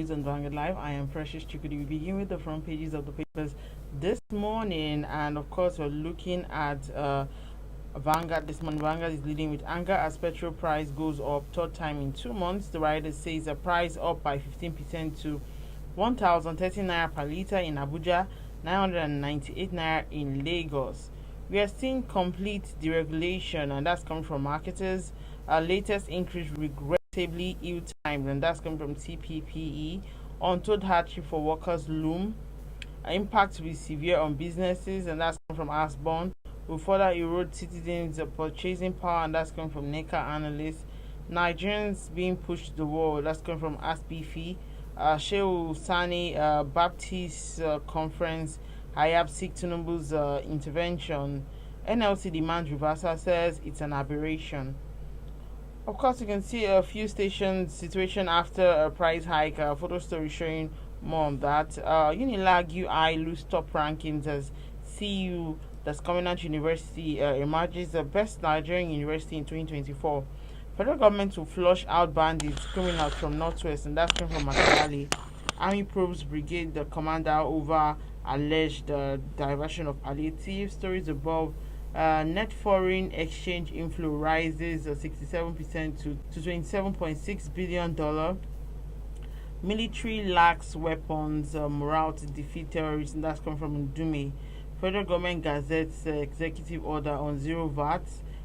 news on Vanguard Live. I am Precious Chukudi. We begin with the front pages of the papers this morning, and of course, we're looking at Vanguard this morning. Vanguard is leading with anger as petrol price goes up third time in 2 months. The rider says the price up by 15% to 1,030 naira per litre in Abuja, 998 naira in Lagos. We are seeing complete deregulation, and that's coming from marketers. Our latest increase regrettably ill-timed, and that's coming from TPPE. Untold hardship for workers loom. Impact will be severe on businesses, and that's coming from Asbon. Will further erode citizens' purchasing power, and that's coming from NECA analysts. Nigerians being pushed to the wall, that's coming from ASPFI. Shehu Sani Baptist Conference, Hayab Sikh Tinubu's intervention. NLC demands reversal, says it's an aberration. Of course, you can see a few stations situation after a price hike. Photo story showing more on that. UNILAG UI lose top rankings as CU, that's Covenant University, emerges the best Nigerian university in 2024. Federal government will flush out bandits, criminals from Northwest, and that's coming from Makalali. Army probes brigade the commander over alleged diversion of palliatives. Stories above. Net foreign exchange inflow rises 67% to $27.6 billion. Military lacks weapons, morale to defeat terrorists, and that's coming from NDUME. Federal government gazettes executive order on zero VAT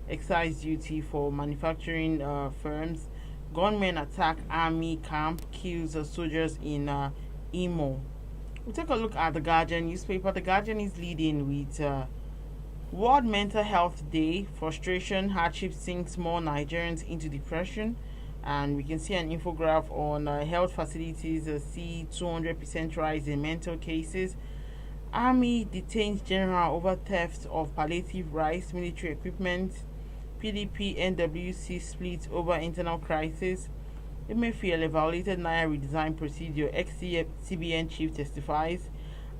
excise duty for manufacturing firms. Gunmen attack army camp, kills soldiers in Imo. We'll take a look at the Guardian newspaper. The Guardian is leading with World Mental Health Day. Frustration, hardship sinks more Nigerians into depression. And we can see an infograph on health facilities, see 200% rise in mental cases. Army detains general over theft of palliative rice, military equipment. PDP NWC split over internal crisis. Emefiele violated Naira redesign procedure. Ex-CBN chief testifies.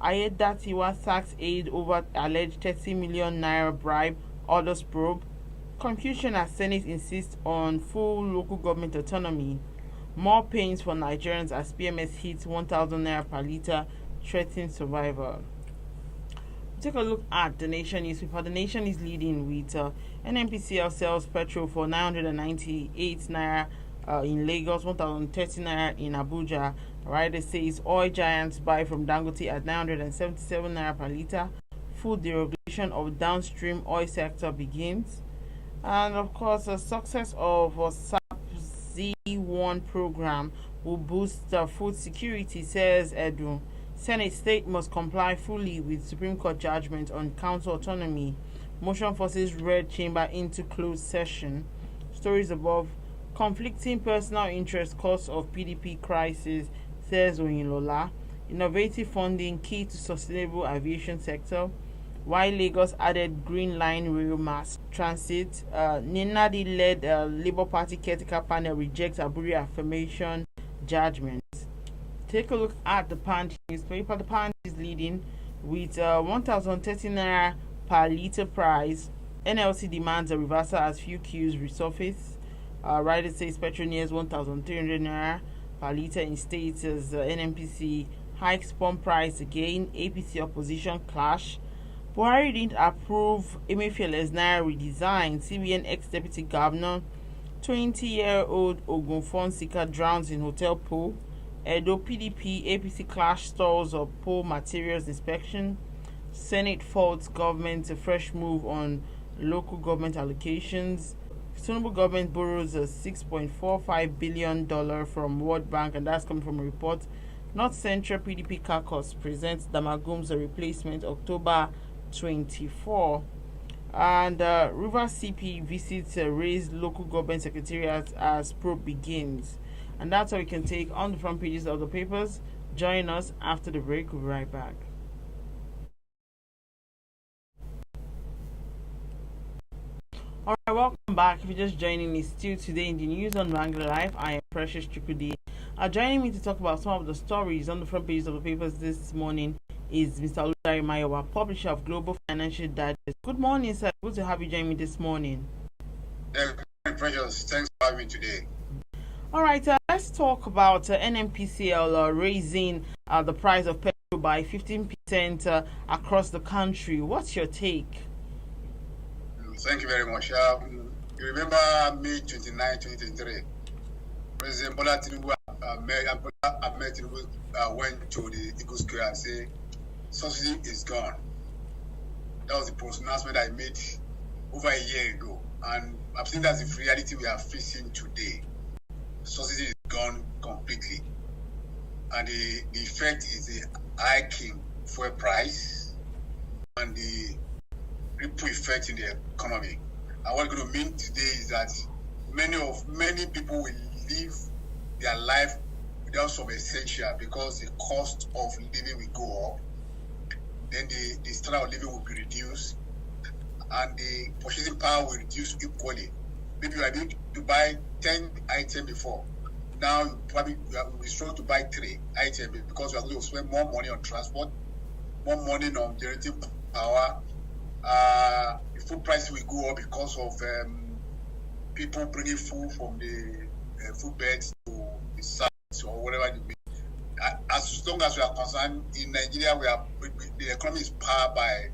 Ayedatiwa sacks aid over alleged 30 million naira bribe. Orders probe. Confusion as Senate insists on full local government autonomy. More pains for Nigerians as PMS hits 1,000 naira per litre, threatens survival. Take a look at the Nation newspaper. The Nation is leading with NNPCL sells petrol for 998 naira in Lagos, 1,030 naira in Abuja. Rider says oil giants buy from Dangote at 977 naira per litre. Full deregulation of downstream oil sector begins. And of course, the success of SAP Z1 program will boost food security, says Edu. Senate state must comply fully with Supreme Court judgment on council autonomy. Motion forces Red Chamber into closed session. Stories above. Conflicting personal interest cause of PDP crisis, says Oyinlola. Innovative funding key to sustainable aviation sector. Why Lagos added Green Line rail mass transit. Ninadi-led Labour Party caretaker panel rejects Aburi affirmation judgment. Take a look at the Punch newspaper. The Punch is leading with 1,030 naira per litre price. NLC demands a reversal as few queues resurface. Rider says petrol nears 1,300 naira per litre in states as NNPC hikes pump price again. APC opposition clash. Buhari didn't approve Emefiele's naira redesign. CBN ex-deputy governor, 20-year-old Ogun Fonseca drowns in hotel pool. Edo PDP APC clash stalls of poll materials inspection. Senate faults government a fresh move on local government allocations. Tinubu government borrows $6.45 billion from World Bank, and that's coming from a report. North Central PDP caucus presents Damagum's replacement October 24. And Rivers CP visits raised local government secretariat as probe begins. And that's how we can take on the front pages of the papers. Join us after the break. We'll be right back. Alright, welcome back. If you're just joining me, still today in the news on Vanguard Live, I am Precious Chukudi. Joining me to talk about some of the stories on the front pages of the papers this morning is Mr. Oludari Mayowa, publisher of Global Financial Digest. Good morning, sir. Good to have you join me this morning. Precious, thanks for having me today. All right, let's talk about NMPCL raising the price of petrol by 15% across the country. What's your take? Thank you very much. You remember May 29, 2023, President Bola Tinubu went to the Eagle Square and said, subsidy is gone. That was the pronouncement I made over a year ago. And I've seen that's the reality we are facing today. Subsidy is gone completely. And the effect is the hiking fuel price and the ripple effect in the economy. And what it's going to mean today is that many people will live their life without some essential because the cost of living will go up. Then the standard of living will be reduced, and the purchasing power will reduce equally. Maybe you are able to buy 10 items before. Now you probably will be strong to buy 3 items because you are going to spend more money on transport, more money on generating power. The food price will go up because of people bringing food from the food beds to the sites or whatever it may be. As long as we are concerned, in Nigeria, the economy is powered by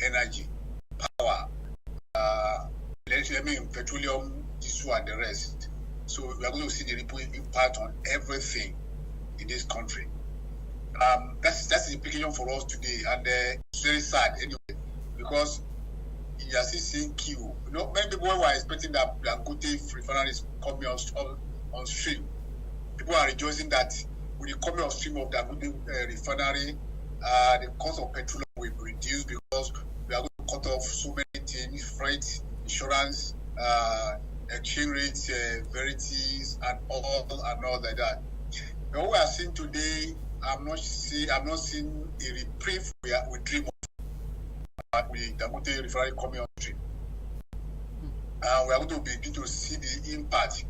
energy, power, petroleum, diesel, and the rest. So we are going to see the ripple impact on everything in this country. That's the implication for us today, and it's very sad anyway because you are still seeing queue. Many people were expecting that Dangote refinery is coming on stream. People are rejoicing that with the coming on stream of Dangote refinery, the cost of petroleum will be reduced because we are going to cut off so many things: freight, insurance, exchange rates, verities, and all like that. But what we are seeing today, I'm not seeing a reprieve we dream of with Dangote refinery coming on stream. We are going to begin to see the impact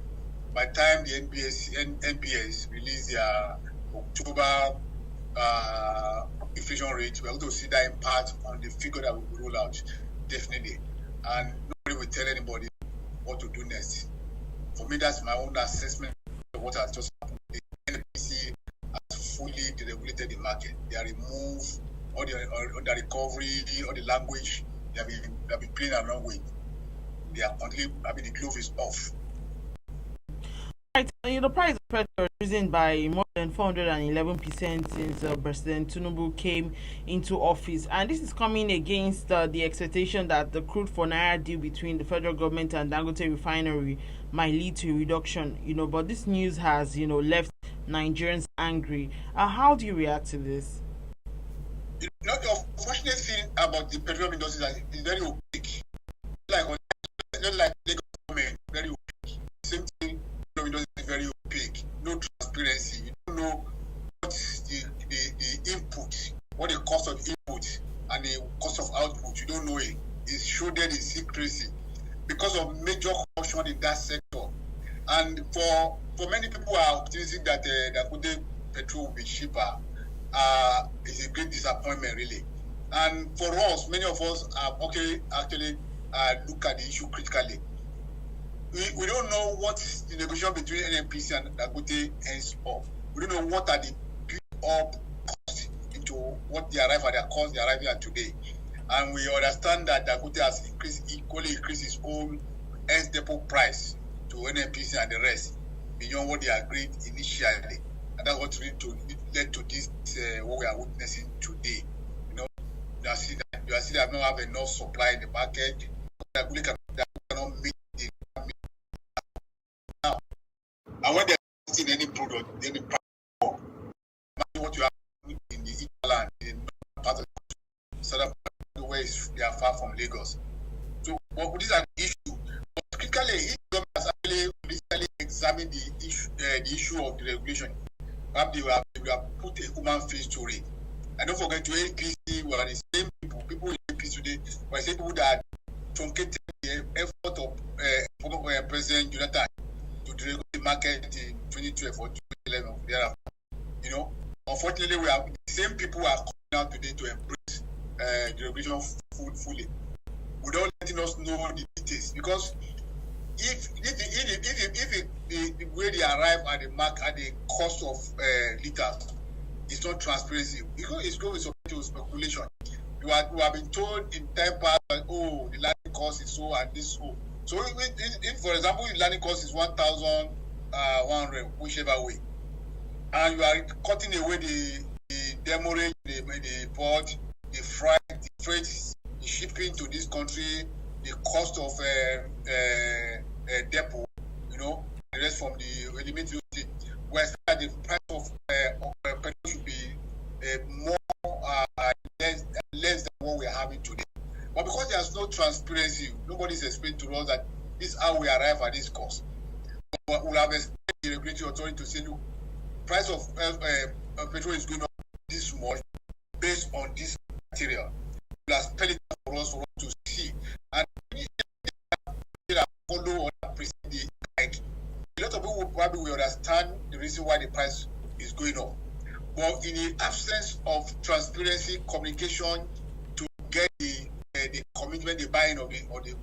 by the time the NBS release their October inflation rate. We are going to see that impact on the figure that will roll out, definitely. And nobody will tell anybody what to do next. For me, that's my own assessment of what has just happened. The NPC has fully deregulated the market. They have removed all the recovery, all the language they have been playing along with. They are completely, the glove is off. Right, the price of petrol risen by more than 411% since President Tinubu came into office, and this is coming against the expectation that the crude for Naira deal between the federal government and Dangote refinery might lead to a reduction. But this news has left Nigerians angry. How do you react to this? The unfortunate thing about the petroleum industry is that it's very opaque. Like Lagos government, very opaque. Same thing. Industry is very opaque, no transparency. You don't know what the input, what the cost of input and the cost of output. You don't know it. It's shrouded in secrecy because of major corruption in that sector. And for many people who are optimistic that Dangote petrol will be cheaper, it's a great disappointment, really. And for us, many of us actually look at the issue critically. We don't know what the negotiation between NNPC and Dangote ends up. We don't know what are the build-up costs into what they arrive at, their cost they are arriving at today. And we understand that Dangote has equally increased its own ex-depot price to NNPC and the rest beyond what they agreed initially. And that's what led to this, what we are witnessing today. You are seeing that they don't have enough supply in the market. Dangote cannot meet the now. And when they are seeing any product, they need price more. Imagine what you have in the East land, in the part of the southern part where they are far from Lagos. So, these are the issue. But critically, each government has actually recently examined the issue of the regulation. Perhaps they have put a human face to it. And don't forget, to APC, we are the same people in APC today, we are the same people that truncated the effort of President Jonathan to deregulate the market in 2012 or 2011. Unfortunately, we are the same people who are coming out today to embrace the regulation fully, without letting us know the details. Because if the way they arrive at the mark at the cost of liters is not transparency, it's going to speculation. You have been told in time past that, oh, the landing cost is so and this so. So if for example, the landing cost is 1,100, whichever way, and you are cutting away the demurrage, the port, the freight, the shipping to this country, the cost of depot, the rest from the elementary state. We expect that the price of petrol should be more less than what we are having today. But because there's no transparency, nobody's explained to us that this is how we arrive at this cost. We'll have expected the regulatory authority to say, look, price of petrol is going up this much based on this material. We'll have spelled it out for us to see. And follow or present the guide. A lot of people will probably understand the reason why the price is going up. But in the absence of transparency, communication to get the commitment, the buy-in of the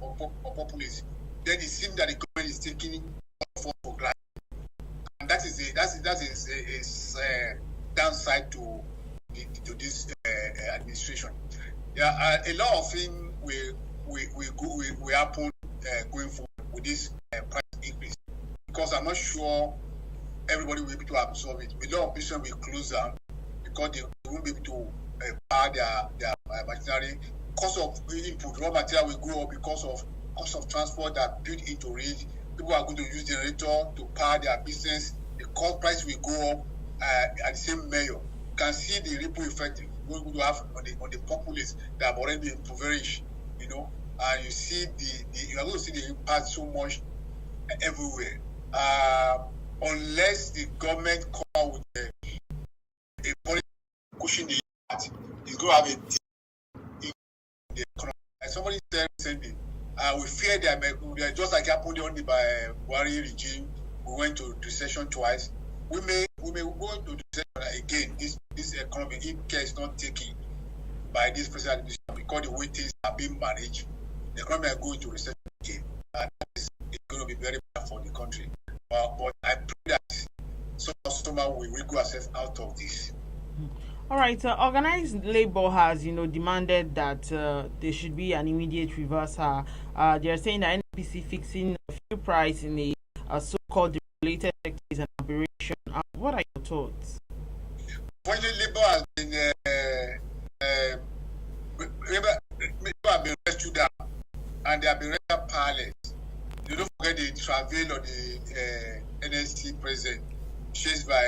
populace, then it seems that the government is taking for granted, and that is a downside to this administration. Yeah, a lot of things will happen going forward with this price increase, because I'm not sure everybody will be able to absorb it. A lot of business will close down because they won't be able to power their machinery. Cost of input, raw material will go up because of cost of transport that built into it. People are going to use generator to power their business. The cost price will go up at the same measure. You can see the ripple effect we're going to have on the populace that have already been impoverished, and you see you are going to see the impact so much everywhere. Unless the government come out with a policy pushing the impact, it's going to have a the economy. As somebody said recently, we fear that just like happened under the Buhari regime, we went to recession twice. We may go into recession again. This economy, if care is not taken by this president administration, because the way things are being managed, the economy will go into recession again, and it's going to be very bad for the country. But I pray that somehow we will go ourselves out of this. All right, organized labor has, demanded that there should be an immediate reversal. They are saying that NPC fixing a fuel price in a so-called regulated sector is an aberration. What are your thoughts? Fortunately, labor has been rescued down, and they have been rendered powerless. You don't forget the travail of the NSC president, chased by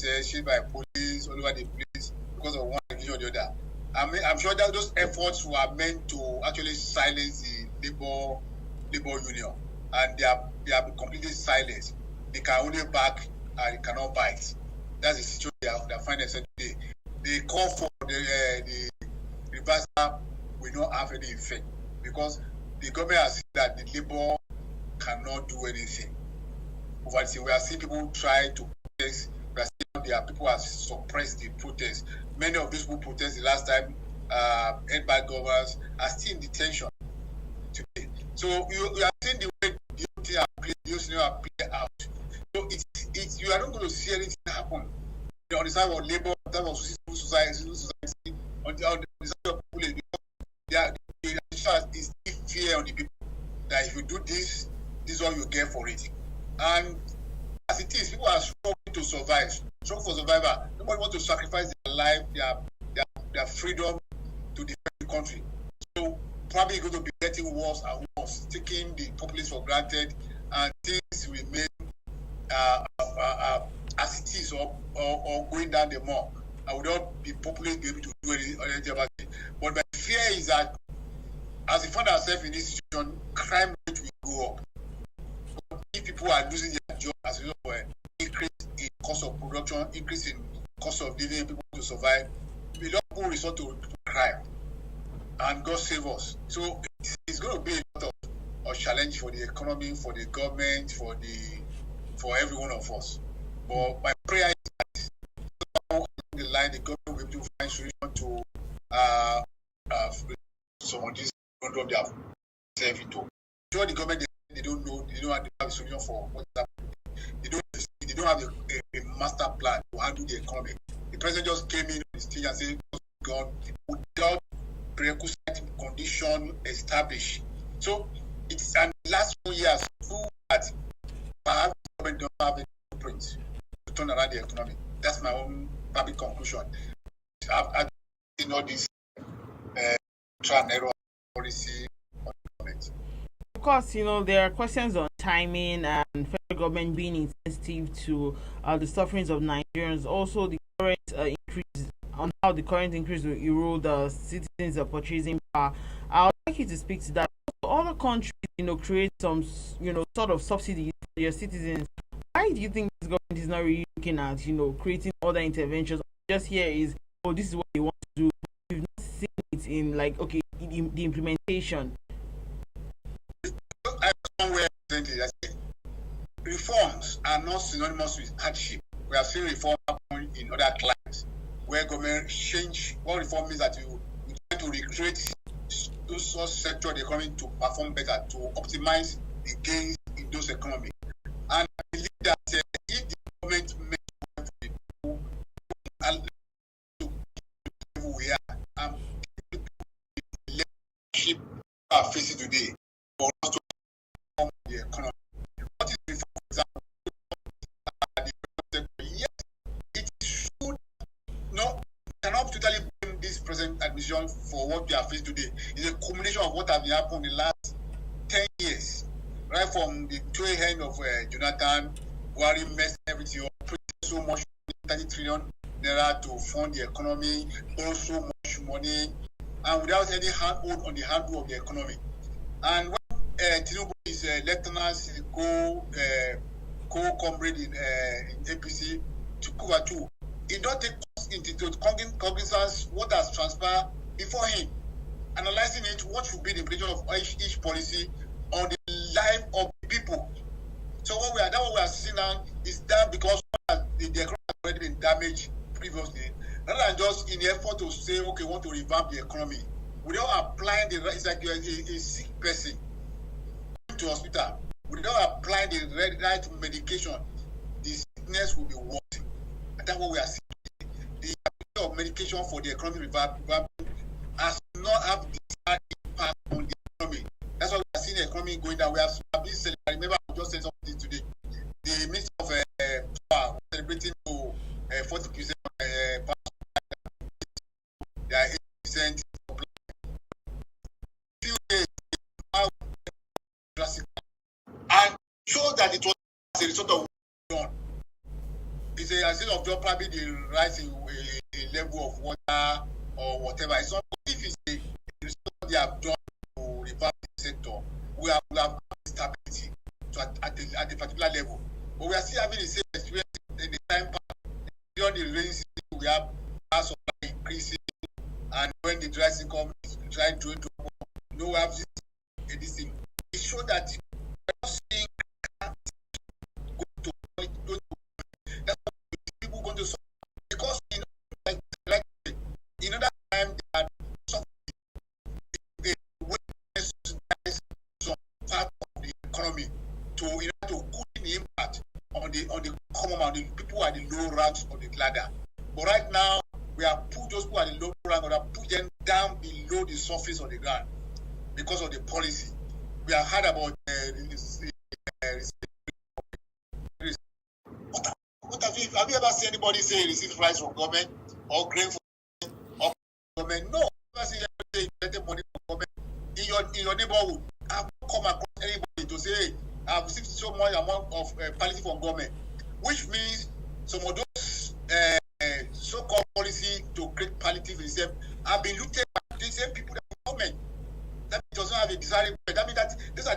chased by police all over the place because of one issue or the other. I'm sure that those efforts were meant to actually silence the labor union, and they are completely silenced. They can only back and they cannot bite. That's the situation they find themselves today. The call for the reversal will not have any effect because the government has said that the labor cannot do anything. Over the we are seeing people try to protest. We are seeing there are people who have suppressed the protest. Many of these people protested the last time, held by governors, are still in detention today. So you are seeing the way the thing are played out. So it's you are not going to see anything happen on the side of labor, on the side of civil society, on the side of people. The is still fear on the people that if you do this is what you get for it. And as it is, people are struggling to survive, struggle for survival. Nobody wants to sacrifice their life, their freedom to defend the country. So probably going to be getting worse and worse, taking the populace for granted, and things remain as it is or going down the more. I would not be populace be able to do anything about it. But my fear is that as we find ourselves in this situation, crime rate will go up. If people are losing their job as a result of increase in cost of production, increase in cost of living, people to survive, a lot of people resort to crime. And God save us. So it's going to be a lot of challenge for the economy, for the government, for every one of us. But my prayer is that along the line, the government will be able to find solution to some of these problems they have saved into. Sure, the government they don't don't know, they don't have a solution for what's happening. They don't have a master plan to handle the economy. The president just came in on the stage and said, God, without prerequisite condition established. So it's and last 2 years that perhaps the government don't have a blueprint to turn around the economy. That's my own public conclusion. I've seen all this trial and error policy on the government. Of course, there are questions on timing and federal government being insensitive to the sufferings of Nigerians. Also, the current increase on how the current increase will erode the citizens' purchasing power. I would like you to speak to that. Other countries, create some, sort of subsidies for their citizens. Why do you think this government is not really looking at, creating other interventions? Just here is, this is what they want to do. We've not seen it in, the implementation. Reforms are not synonymous with hardship. We have seen reform happen in other climes where government change. What reform means that you try to recreate those sectors of the economy to perform better, to optimize the gains in those economies. And I believe that if the government makes for the people, to where we are, and the leadership are facing today for us to reform the economy. What is reform, for example? Yes, it should not cannot totally blame this present administration for what we are facing today. It's a combination of what has been happening in the last 10 years, right from the tail end of Jonathan, Buhari messed everything up, printed so much 30 trillion naira to fund the economy, borrow so much money, and without any handhold on the handle of the economy. And when Tinubu is lieutenant co-comrade in APC to cover too, it don't take into cognizance what has transpired before him, analyzing it, what should be the implication of each policy on the life of the people. So what we are seeing now is that because the economy has already been damaged previously, rather than just in the effort to say, okay, we want to revamp the economy, without applying it's like you're a sick person to hospital, without applying the right medication, the sickness will be worse. And that's what we are seeing. The application of medication for the economy revamping has not have the desired impact on the economy. That's why we are seeing the economy going down. We have been celebrating. I remember I just said something today. The Minister of Power celebrating to 40% they are 8% supply. Few days drastically and show that it was as a result of done. It's a result of job, probably the rise in a level of water or whatever. It's not if it's a result they have done to revamp the sector. We have stability at a particular level. But we are still having the same experience in the time part. During the rainy season, we have power supply increasing, and when the dry season comes, trying to we have this thing. It shows that we're not seeing go to that's what people going to solve. Because in other time they had some some part of the economy to cool the impact on the common man, the people at the low ranks of the ladder. But right now we have put those people at the low rank or have put them down below the surface of the ground because of the policy. We have heard about have you ever seen anybody say receive rice from government or grain from government? No. Never seen anybody say money from government in your neighborhood. I've not come across anybody to say, hey, I've received so much amount of palliative from government, which means some of those so-called policy to create palliative reserve have been looted by the same people that the government. That does not have a desirable. That means that those are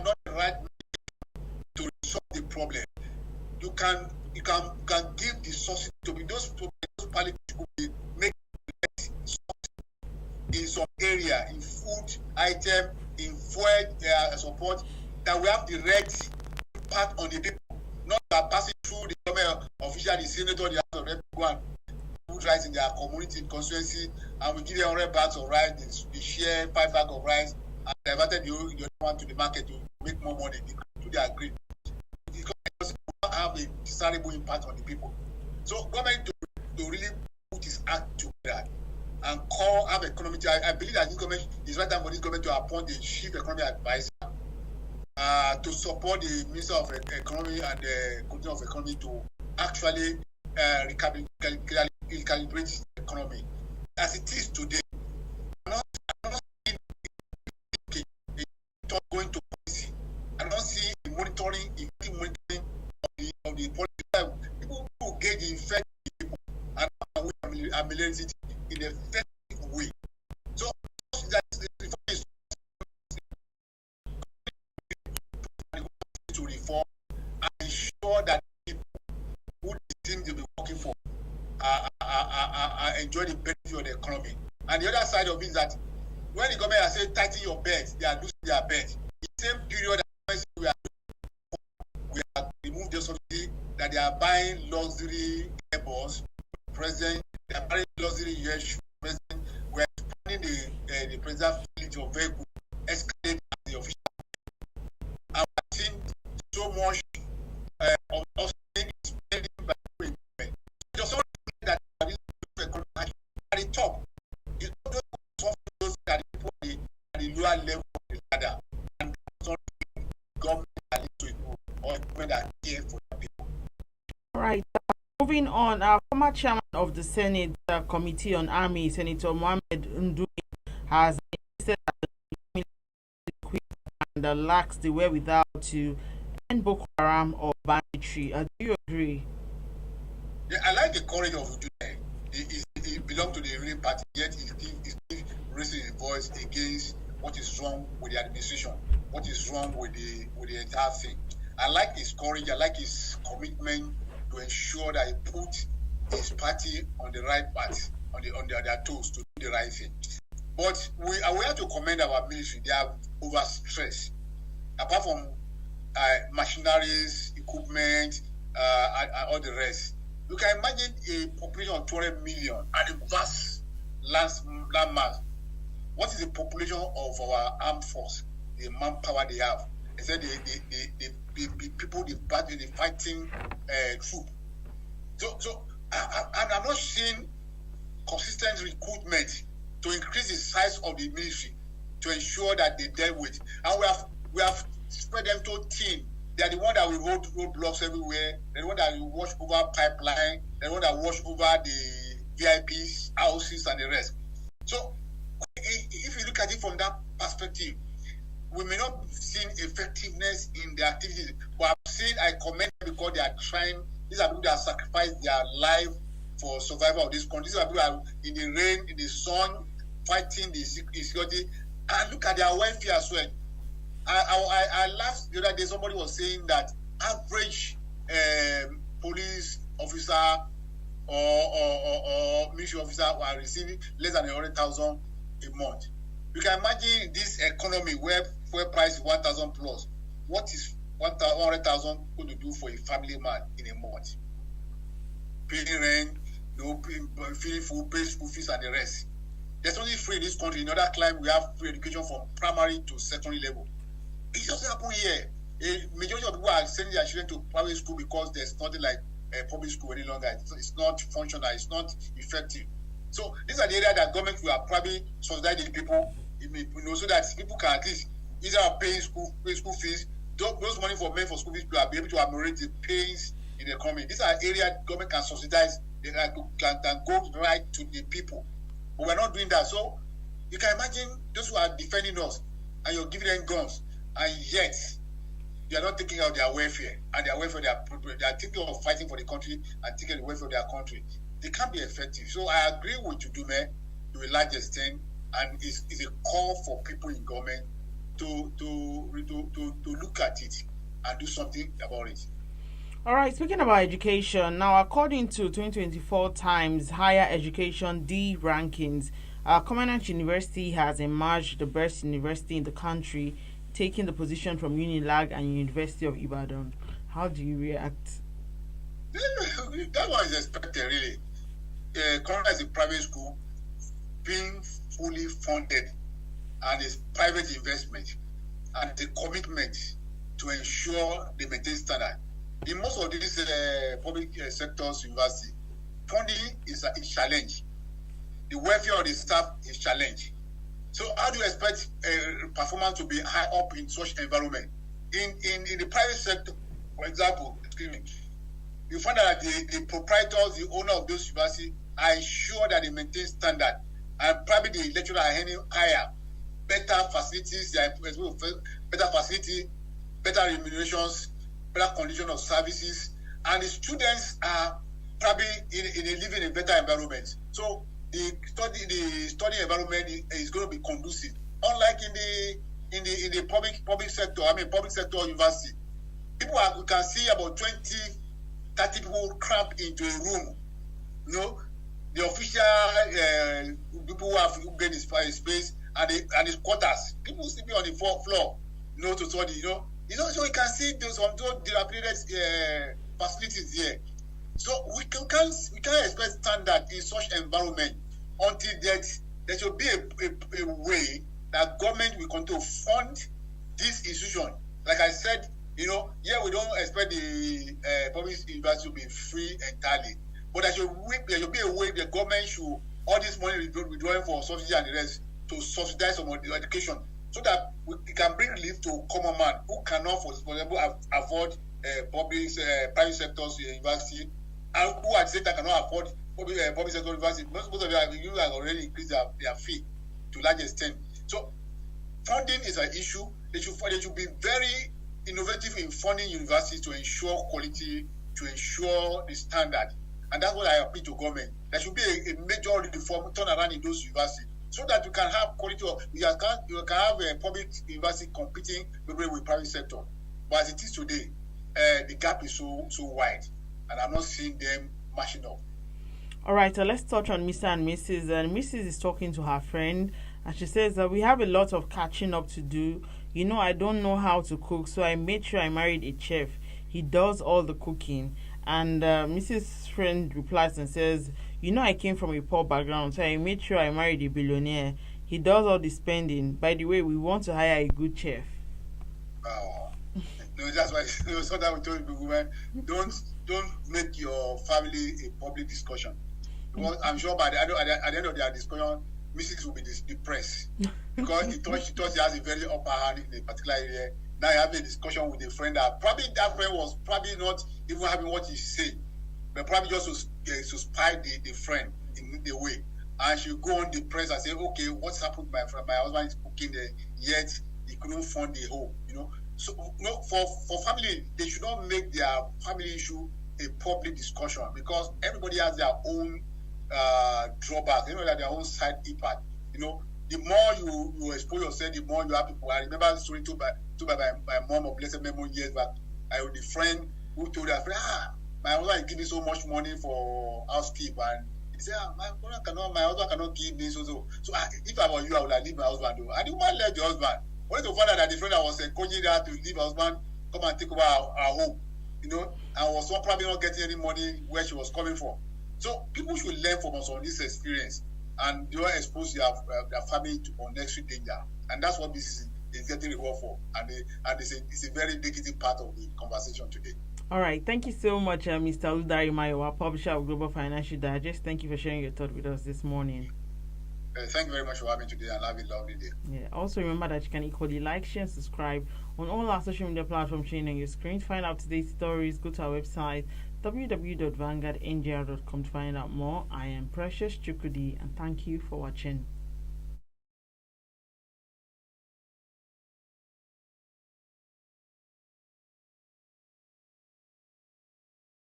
not the right to solve the problem. You can give the sources to be those palliative to be make in some area, in food item, in fuel support, that we have the right impact on the people, not by passing through the government official, the senator, the house of everyone food rice in their community constituency, and we give them 100 bags of rice, they share 5 bags of rice, and diverted the other one to the market to make more money to their agreed. Because it will have a desirable impact on the people. So government to really put its act together and have economic. I believe that this government is right time for this government to appoint a chief economic advisor to support the Minister of Economy and the Commissioner of Economy to actually recalibrate the economy as it is today. I'm not seeing it going to policy. I don't see monitoring of the policy. People who get the effect of people and ameliorate it in an effective way. So that is to reform and ensure that people who seem to be working for enjoy the benefit of the economy. And the other side of it is that when the government has said tighten your belt, they are losing their belt. In the same period that we have removed the subsidy, that they are buying luxury airballs, present, they are buying luxury yachts, present, we are expanding the present fleet of vehicles, escalating the official. And we have seen so much of us spending by the government. Just only that at the top, it's not those that are at the lower level of the ladder, and that's not the government that needs to improve or government that care for the people. All right. Moving on, our former chairman of the Senate Committee on Army, Senator Mohammed NDUME, has insisted that the military and lacks the wherewithal to end Boko Haram or banditry. Do you agree? Yeah, I like the courage of Udune. He belongs to the ruling party, yet he still raises his voice against what is wrong with the administration, what is wrong with the entire thing. I like his courage, I like his commitment to ensure that he put his party on the right path, on their toes to do the right thing. But we have to commend our military. They are overstressed. Apart from machineries, equipment, and all the rest. You can imagine a population of 200 million and a vast land mass. What is the population of our armed force, the manpower they have? They said the people, the fighting troop. So I'm not seeing consistent recruitment to increase the size of the military to ensure that they deal with. And we have spread them so thin. They are the one that will roadblocks everywhere. They're the one that will watch over pipeline. They're the one that watch over the VIPs, houses, and the rest. So, if you look at it from that perspective, we may not have seen effectiveness in the activities, but I commend them because they are trying. These are people that sacrifice their life for survival of this country. These are people that are in the rain, in the sun, fighting the insecurity, and look at their welfare as well. I laughed the other day. Somebody was saying that average police officer or military officer are receiving less than 100,000 a month. You can imagine this economy where fuel price is 1,000 plus. What is 100,000 going to do for a family man in a month? Paying rent, feeding food, paying school fees, and the rest. There's only free in this country. In other climes, we have free education from primary to secondary level. It doesn't happen here. A majority of people are sending their children to private school because there's nothing like public school any longer. It's not functional. It's not effective. So these are the areas that government will probably subsidize the people, so that people can at least either pay school fees. Those money for men for school fees will be able to ameliorate the pains in the economy. These are areas government can subsidize. They can go right to the people, but we're not doing that. So you can imagine those who are defending us, and you're giving them guns, and yet they are not taking out their welfare, and their welfare, they are thinking of fighting for the country and taking the welfare of their country. They can't be effective. So I agree with Udune to a large extent, and it's a call for people in government to look at it and do something about it. All right, speaking about education, now according to 2024 Times Higher Education D rankings, Commandant University has emerged the best university in the country, taking the position from UNILAG and University of Ibadan. How do you react? That one is expected, really. Commandant is a private school being fully funded and it's private investment, and the commitment to ensure they maintain standard. In most of these public sectors, university, funding is a challenge. The welfare of the staff is challenged. So how do you expect performance to be high up in such environment? In the private sector, for example, you find that the proprietors, the owner of those universities, are ensured that they maintain standard, and probably the lecturers are earning higher, better facilities, better facility, better remunerations, better condition of services, and the students are probably living in a better environment. So the study environment is going to be conducive. Unlike in the public sector, public sector university, we can see about 20, 30 people cramped into a room. The official people who have gained his space and his quarters. People sleeping on the floor, to study. So you can see those dilapidated facilities here. So we can't expect standard in such environment until there should be a way that government will continue to fund this institution. Like I said, we don't expect the public university to be free entirely, but there should be a way the government should all this money withdrawing for subsidy and the rest to subsidize some of the education, so that we can bring relief to common man who cannot, for example, afford private sectors university, and who at the same time cannot afford public sector university. Most of them have already increased their fee to a large extent. So funding is an issue. They should be very innovative in funding universities to ensure quality, to ensure the standard. And that's what I appeal to government. There should be a major reform turnaround in those universities, so that you can have quality you can have a public university competing with private sector. But as it is today, the gap is so wide, and I'm not seeing them matching up. All right, so let's touch on Mr. and Mrs. And Mrs. is talking to her friend, and she says that we have a lot of catching up to do. I don't know how to cook, so I made sure I married a chef. He does all the cooking. And Mrs. friend replies and says, I came from a poor background, so I made sure I married a billionaire. He does all the spending. By the way, we want to hire a good chef. No, that's why sometimes we told people, don't make your family a public discussion. Because I'm sure at the end of their discussion, Mrs. will be depressed because she thought she has a very upper hand in a particular area. Now you have a discussion with a friend that friend was probably not even having what he said, but probably just to spy the friend in the way. And she'll go on depressed and say, okay, what's happened to my friend? My husband is cooking there, yet he couldn't fund the home, So for family, they should not make their family issue a public discussion, because everybody has their own drawback, their own side impact. The more you expose yourself, the more you have people. I remember a story told by my mom of blessed memory years back. I had a friend who told her, my husband is giving so much money for housekeep, and he said, my husband cannot give me so. So if I were you, I would have leave my husband. And the woman left the husband. Only to find out that the friend that was encouraging her to leave her husband, come and take over our home, and was probably not getting any money where she was coming from. So people should learn from us on this experience, and don't expose their family to unnecessary danger. And that's what this is getting reward for. And it's a very negative part of the conversation today. All right. Thank you so much, Mr. Udari Mayowa, publisher of Global Financial Digest. Thank you for sharing your thought with us this morning. Thank you very much for having me today, and have a lovely day. Yeah. Also, remember that you can equally like, share, and subscribe on all our social media platforms showing on your screen. To find out today's stories, go to our website www.vanguardngr.com to find out more. I am Precious Chukudi, and thank you for watching.